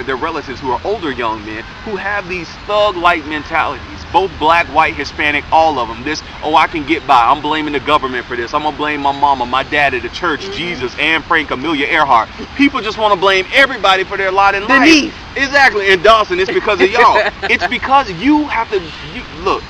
their relatives who are older young men who have these thug-like mentalities. Both black, white, Hispanic, all of them. This, oh, I can get by. I'm blaming the government for this. I'm going to blame my mama, my daddy, the church, Jesus, Anne Frank, Amelia Earhart. People just want to blame everybody for their lot in life. Denise. Exactly. And Dawson, it's because of y'all. It's because you have to, look,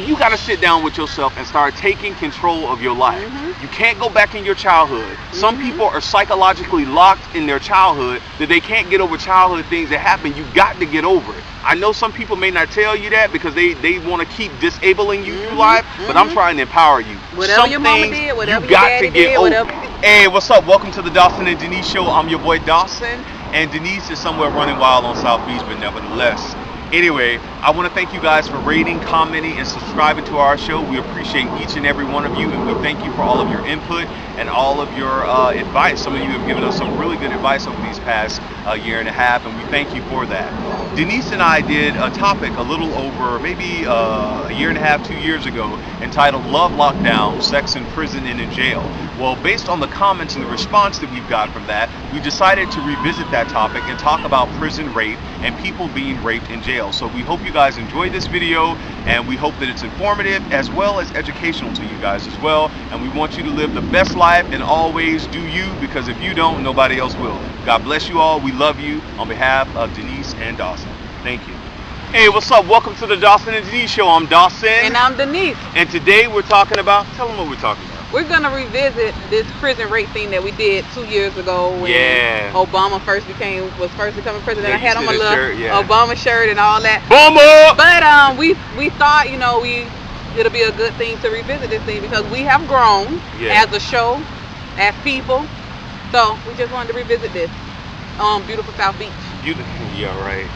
you got to sit down with yourself and start taking control of your life. You can't go back in your childhood. Some people are psychologically locked in their childhood that they can't get over childhood things that happen. You got to get over it. I know some people may not tell you that because they want to keep disabling you through life, but I'm trying to empower you. Whatever some your mama things did, whatever you your got daddy to get did, over. whatever. Hey, what's up? Welcome to the Dawson and Denise Show. I'm your boy Dawson, and Denise is somewhere running wild on South Beach, but nevertheless. Anyway, I want to thank you guys for rating, commenting, and subscribing to our show. We appreciate each and every one of you, and we thank you for all of your input and all of your advice. Some of you have given us some really good advice over these past year and a half, and we thank you for that. Denise and I did a topic a little over maybe a year and a half, 2 years ago, entitled Love Lockdown, Sex in Prison and in Jail. Well, based on the comments and the response that we've got from that, we decided to revisit that topic and talk about prison rape and people being raped in jail. So we hope you guys enjoyed this video, and we hope that it's informative as well as educational to you guys as well. And we want you to live the best life and always do you, because if you don't, nobody else will. God bless you all. We love you. On behalf of Denise and Dawson, thank you. Hey, what's up? Welcome to the Dawson and Denise Show. I'm Dawson. And I'm Denise. And today we're talking about, tell them what we're talking about. We're going to revisit this prison rape thing that we did 2 years ago when Obama was first becoming president. I had on my little shirt, Obama shirt and all that. Bomba! But we thought, it'll be a good thing to revisit this thing because we have grown as a show, as people. So we just wanted to revisit this. Beautiful South Beach. Yeah, right.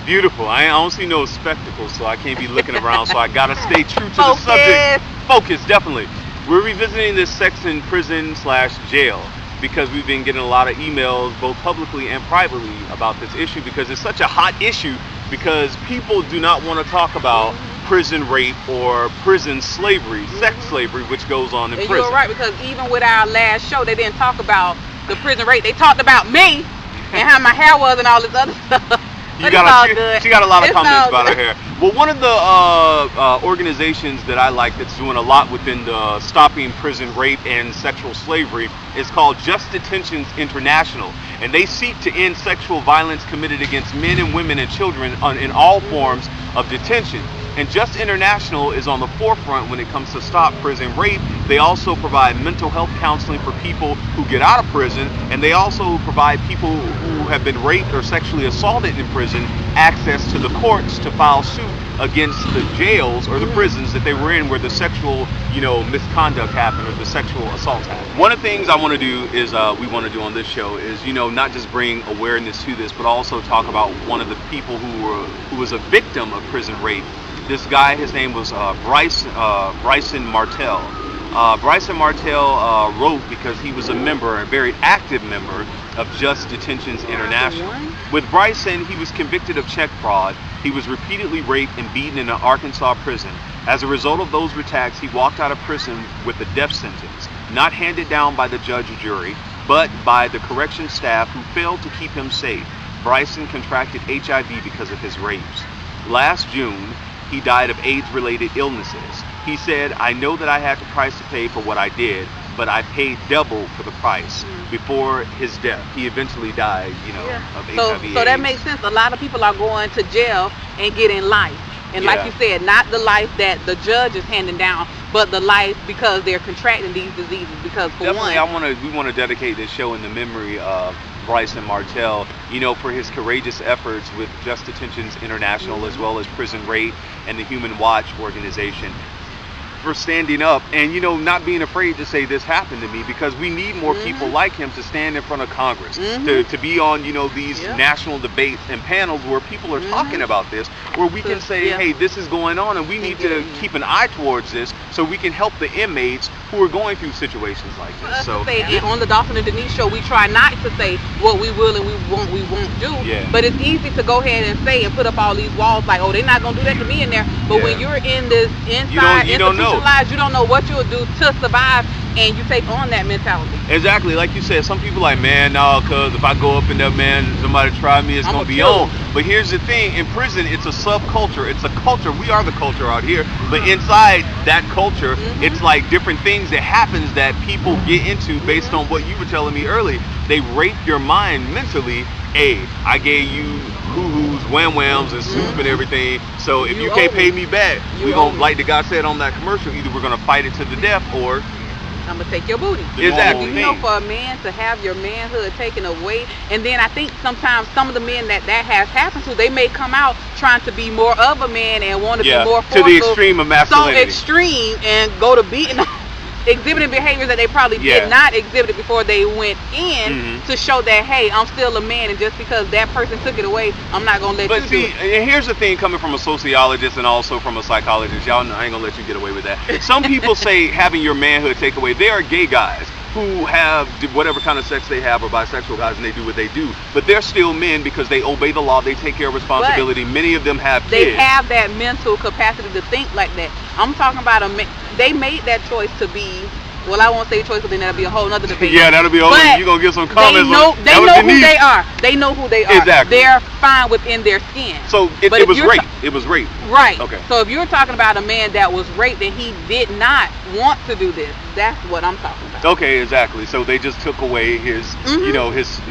Beautiful. I don't see no spectacles, so I can't be looking around, so I got to stay true to the subject. Focus, definitely. We're revisiting this sex in prison / jail because we've been getting a lot of emails, both publicly and privately, about this issue because it's such a hot issue because people do not want to talk about prison rape or prison slavery, sex slavery, which goes on in prison. You're right, because even with our last show, they didn't talk about the prison rape. They talked about me and how my hair was and all this other stuff. She got a lot of comments about her hair. Well, one of the organizations that I like that's doing a lot within the stopping prison rape and sexual slavery is called Just Detentions International. And they seek to end sexual violence committed against men and women and children in all forms of detention. And Just International is on the forefront when it comes to stop prison rape. They also provide mental health counseling for people who get out of prison, and they also provide people who have been raped or sexually assaulted in prison access to the courts to file suit against the jails or the prisons that they were in where the sexual, misconduct happened or the sexual assaults happened. One of the things I want to do is we want to do on this show is, not just bring awareness to this, but also talk about one of the people who was a victim of prison rape. This guy, his name was Bryson Martell. Bryson Martell wrote because he was a very active member of Just Detentions International. With Bryson, he was convicted of check fraud. He was repeatedly raped and beaten in an Arkansas prison. As a result of those attacks, he walked out of prison with a death sentence, not handed down by the judge or jury, but by the correction staff who failed to keep him safe. Bryson contracted HIV because of his rapes. Last June, he died of AIDS-related illnesses. He said, "I know that I had the price to pay for what I did, but I paid double for the price." Before his death, he eventually died, of HIV. So that makes sense. A lot of people are going to jail and getting life. And like you said, not the life that the judge is handing down, but the life because they're contracting these diseases. Because for we want to dedicate this show in the memory of Bryson Martell, for his courageous efforts with Just Detentions International as well as Prison Rape and the Human Watch organization, for standing up and not being afraid to say this happened to me, because we need more people like him to stand in front of Congress, to be on these national debates and panels where people are talking about this, where we can say, hey, this is going on and we need to keep an eye towards this so we can help the inmates who are going through situations like this. So on the Dawson and Denise show, we try not to say what we will and we won't do, but it's easy to go ahead and say and put up all these walls like, oh, they're not gonna do that to me in there. But when you're in this inside, you don't know what you'll do to survive and you take on that mentality. Exactly, like you said, some people like, man, no, cause if I go up in there, man, somebody try me, it's gonna be on. But here's the thing: in prison, it's a subculture. It's a culture. We are the culture out here, but inside that culture, it's like different things that happens that people get into based on what you were telling me earlier. They rape your mind mentally. Hey, I gave you hoo-hoos, wham-whams, and soup and everything. So if you can't pay me back, we gonna, like the guy said on that commercial, either we're gonna fight it to the death or I'm gonna take your booty. Exactly. You know, for a man to have your manhood taken away, and then I think sometimes some of the men that has happened to, they may come out trying to be more of a man and want to be more forceful, to the extreme of masculinity. So extreme, and go to beating, exhibiting behaviors that they probably did not exhibit before they went in, to show that, hey, I'm still a man, and just because that person took it away, I'm not gonna let you do it. And here's the thing, coming from a sociologist and also from a psychologist, y'all know I ain't gonna let you get away with that. Some people say having your manhood take away. There are gay guys who have whatever kind of sex they have, or bisexual guys, and they do what they do, but they're still men because they obey the law, they take care of responsibility. But many of them have kids. They have that mental capacity to think like that. I'm talking about they made that choice to be, well, I won't say choice, but then that'll be a whole nother debate. Yeah, that'll be a whole other, you're going to get some comments. They know who they are. They know who they are. Exactly. They're fine within their skin. So it was rape. It was rape. Right. Okay. So if you're talking about a man that was raped and he did not want to do this, that's what I'm talking about. Okay, exactly. So they just took away his, his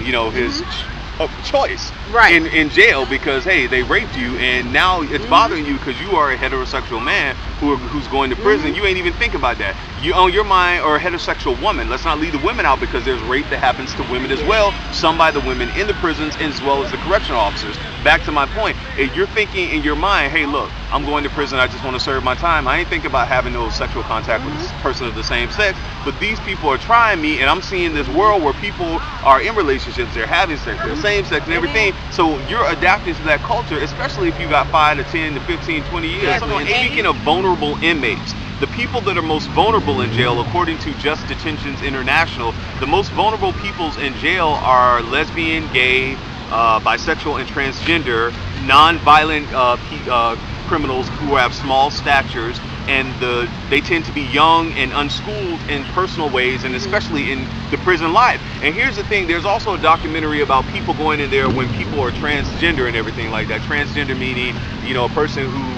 choice in jail because, hey, they raped you, and now it's bothering you because you are a heterosexual man who's going to prison. You ain't even think about that. You on your mind are a heterosexual woman. Let's not leave the women out, because there's rape that happens to women as well, some by the women in the prisons as well as the correctional officers. Back to my point, if you're thinking in your mind, hey, look, I'm going to prison, I just want to serve my time, I ain't thinking about having no sexual contact with this person of the same sex, but these people are trying me, and I'm seeing this world where people are in relationships, they're having sex, they're same sex and everything. So you're adapting to that culture, especially if you got 5 to 10 to 15, 20 years. Speaking of vulnerable inmates, the people that are most vulnerable in jail, according to Just Detentions International, the most vulnerable peoples in jail are lesbian, gay, bisexual, and transgender, non-violent criminals who have small statures, and they tend to be young and unschooled in personal ways, and especially in the prison life. And here's the thing, there's also a documentary about people going in there when people are transgender and everything like that. Transgender meaning, a person who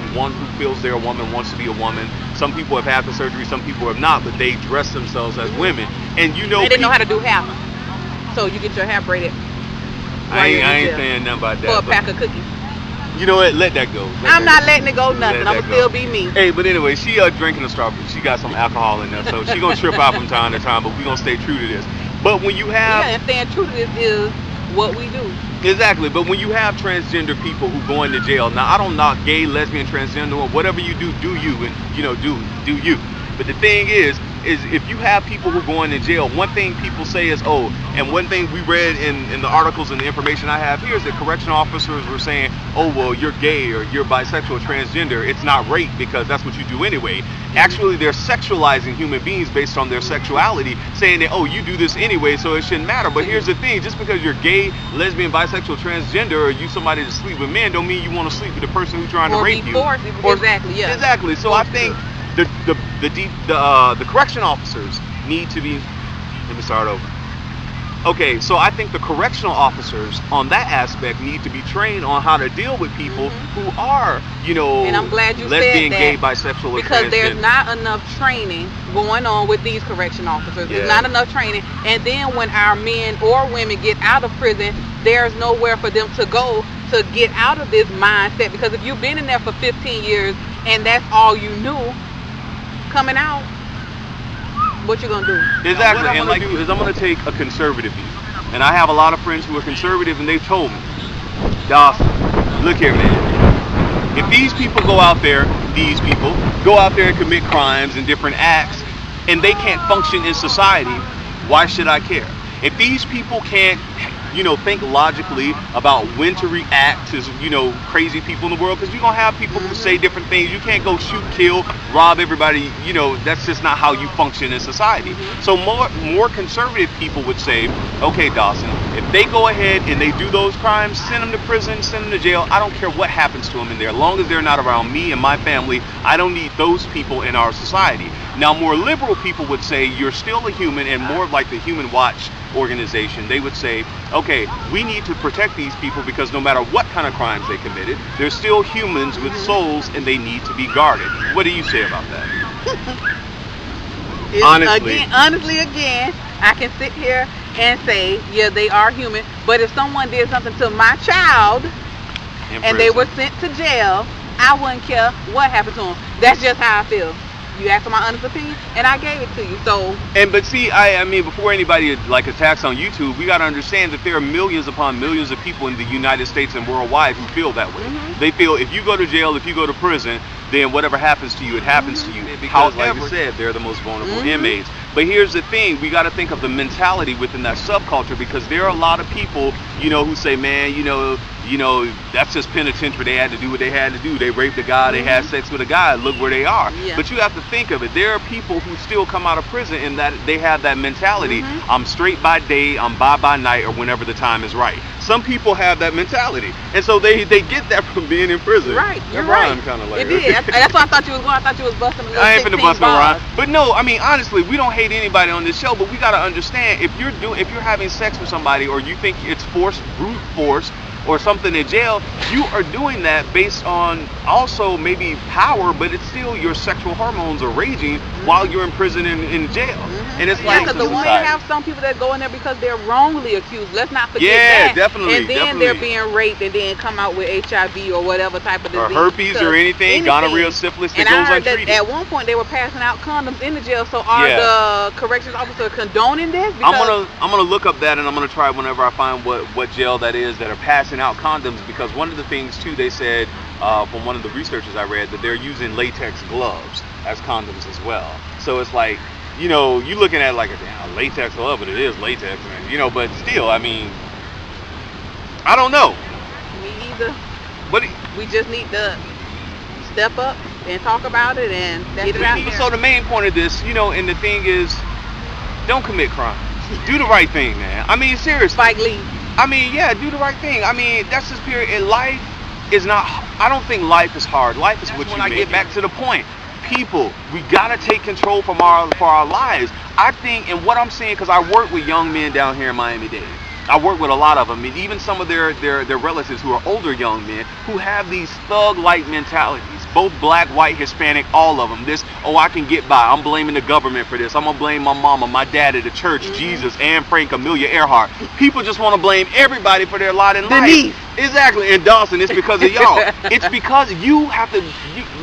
feels they're a woman, wants to be a woman. Some people have had the surgery, some people have not, but they dress themselves as women. And they didn't know how to do hair, so you get your hair braided. I ain't saying nothing about that. For a pack of cookies. You know what? Let that go. I'm not letting it go nothing. I'm gonna still be me. Hey, but anyway, she drinking a Starbucks. She got some alcohol in there, so she gonna trip out from time to time. But we gonna stay true to this. But when you have and staying true to this is what we do. Exactly. But when you have transgender people who go into jail, now I don't knock gay, lesbian, transgender, or whatever you do you, and do you. But the thing is if you have people who go into jail, one thing people say is, and one thing we read in the articles and the information I have here is that correctional officers were saying, well, you're gay or you're bisexual, transgender, it's not rape because that's what you do anyway. Actually, they're sexualizing human beings based on their sexuality, saying that, you do this anyway, so it shouldn't matter. But here's the thing, just because you're gay, lesbian, bisexual, transgender, or you somebody to sleep with men, don't mean you want to sleep with the person who's trying to rape you. Exactly, yeah. Exactly. So I think the correction officers need to be, let me start over. Okay, so I think the correctional officers on that aspect need to be trained on how to deal with people who are, and I'm glad you lesbian, said that, gay, bisexual, or because transgender. there's not enough training going on with these correction officers. There's not enough training, and then when our men or women get out of prison, there's nowhere for them to go to get out of this mindset, because if you've been in there for 15 years and that's all you knew, coming out, what you gonna do? Exactly. And like I'm gonna take a conservative view, and I have a lot of friends who are conservative, and they've told me, Dawson, look here, man, if these people go out there and commit crimes and different acts, and they can't function in society, why should I care? If these people can't think logically about when to react to crazy people in the world, because you're gonna have people who say different things. You can't go shoot, kill, rob everybody. That's just not how you function in society. So more conservative people would say, okay, Dawson, If they go ahead and they do those crimes, send them to prison, send them to jail. I don't care what happens to them in there. As long as they're not around me and my family, I don't need those people in our society. Now, more liberal people would say you're still a human, and more like the Human Watch organization, they would say, okay, we need to protect these people because no matter what kind of crimes they committed, they're still humans with souls and they need to be guarded. What do you say about that? Honestly, again, I can sit here and say, yeah, they are human, but if someone did something to my child and they were sent to jail, I wouldn't care what happened to them. That's just how I feel. You asked for my honest opinion, and I gave it to you. So, but see, I mean, before anybody like attacks on YouTube, we got to understand that there are millions upon millions of people in the United States and worldwide who feel that way. They feel if you go to jail, if you go to prison, then whatever happens to you, it happens to you. Because, like you said, they're the most vulnerable inmates. But here's the thing: we got to think of the mentality within that subculture, because there are a lot of people, you know, who say, man, you know, that's just penitentiary. They had to do what they had to do. They raped a guy. They had sex with a guy. Look where they are. But you have to think of it. There are people who still come out of prison and that they have that mentality. I'm straight by day. I'm by night, or whenever the time is right. Some people have that mentality, and so they get that from being in prison. Right, you're right. Kind of like it did. That's why I thought you was going. I thought you was busting. I ain't finna bust no rhyme. But no, I mean honestly, we don't hate anybody on this show, but we gotta understand if you're having sex with somebody, or you think it's forced, brute force, or something in jail, you are doing that based on also maybe power, but it's still your sexual hormones are raging while you're in prison and in jail. And it's like, because the one have some people that go in there because they're wrongly accused. Let's not forget that. Definitely. And then they're being raped and then come out with HIV or whatever type of disease. Or herpes or anything, gonorrhea, syphilis that goes untreated. That at one point they were passing out condoms in the jail. So are the corrections officers condoning this? I'm gonna look up that, and I'm gonna try whenever I find what jail that is that are passing out condoms, because one of the things too, they said from one of the researchers I read, that they're using latex gloves as condoms as well. So it's like, you know, you looking at it like a latex glove, but it is latex, man. You know, but still, I mean, I don't know. Me either. But we just need to step up and talk about it and get it out there. So the main point of this, you know, and the thing is, don't commit crimes. Do the right thing, man. I mean, seriously. Spike Lee. I mean, yeah, do the right thing. I mean, that's just period. And life is not, I don't think life is hard. Life is what you make. I get back to the point. People, we gotta take control for our lives. I think, and what I'm saying, because I work with young men down here in Miami-Dade. I work with a lot of them, and even some of their relatives who are older young men who have these thug-like mentalities. Both black, white, Hispanic, all of them. This, I can get by. I'm blaming the government for this. I'm gonna blame my mama, my daddy, the church, Jesus, Anne Frank, Amelia Earhart. People just want to blame everybody for their lot in life. Exactly. And Dawson, it's because of y'all. It's because you have to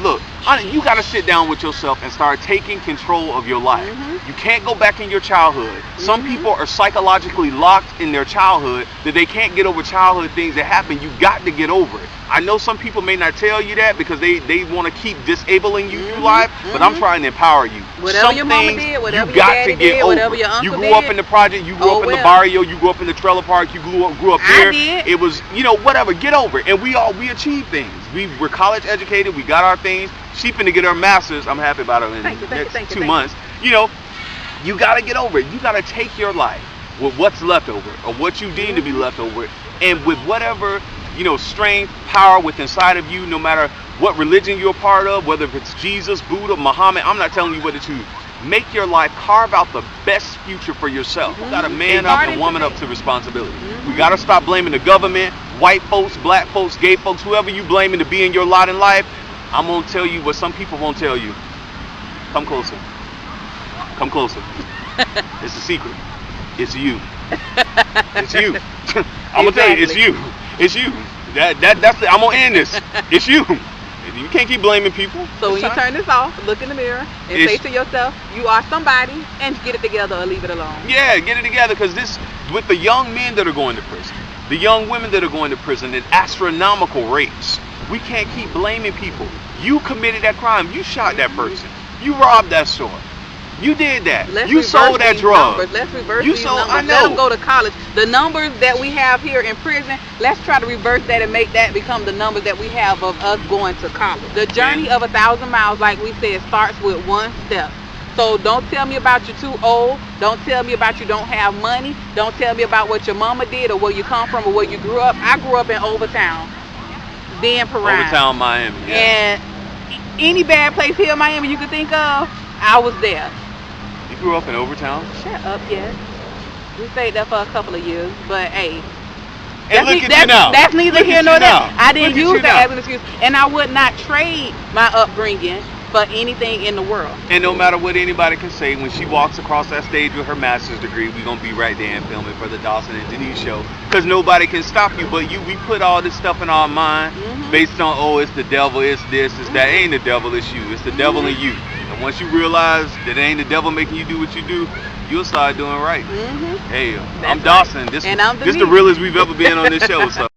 look. You got to sit down with yourself and start taking control of your life. You can't go back in your childhood. Some people are psychologically locked in their childhood that they can't get over childhood things that happen. You got to get over it. I know some people may not tell you that because they want to keep disabling you through life, but I'm trying to empower you. Whatever your mama did, whatever you your got daddy to get did, over. Whatever your uncle you grew up in the project, you grew up in the barrio, you grew up in the trailer park, you grew up here. It was, you know, whatever. Get over it. And we achieve things. We're college educated. We got our things. She finna get her master's. I'm happy about her in the next 2 months. You know, you got to get over it. You got to take your life with what's left over, or what you deem to be left over, and with whatever, you know, strength, power within inside of you, no matter what religion you're a part of, whether it's Jesus, Buddha, Muhammad. I'm not telling you what to choose. Make your life, carve out the best future for yourself. You got to man up and woman up to responsibility. We got to stop blaming the government, white folks, black folks, gay folks, whoever you blaming to be in your lot in life. I'm going to tell you what some people won't tell you. Come closer. Come closer. It's a secret. It's you. It's you. I'm going to tell you, it's you. It's you. That's it. I'm going to end this. It's you. You can't keep blaming people. So when you turn this off, look in the mirror and say to yourself, you are somebody, and get it together or leave it alone. Yeah, get it together, because this, with the young men that are going to prison, the young women that are going to prison at astronomical rates, we can't keep blaming people. You committed that crime. You shot that person. You robbed that store. You did that. You sold that drug. Let's reverse these numbers. Let them go to college. The numbers that we have here in prison, let's try to reverse that and make that become the numbers that we have of us going to college. The journey of 1,000 miles, like we said, starts with one step. So don't tell me about you too old. Don't tell me about you don't have money. Don't tell me about what your mama did or where you come from or where you grew up. I grew up in Overtown, then Perrine. Overtown, Miami. Yeah. And any bad place here in Miami you could think of, I was there. You grew up in Overtown? Shut up, yes. We stayed there for a couple of years, but hey. And look at you now. That's neither here nor there. I didn't use that as an excuse, and I would not trade my upbringing for anything in the world. And no matter what anybody can say, when she walks across that stage with her master's degree, we're gonna be right there and filming for the Dawson and Denise show, because nobody can stop you. But we put all this stuff in our mind based on, oh, it's the devil, it's this, it's that. It ain't the devil, it's you. It's the devil in you. And once you realize that it ain't the devil making you do what you do, you'll start doing right. Hey, I'm Dawson. This the realest we've ever been on this show. So.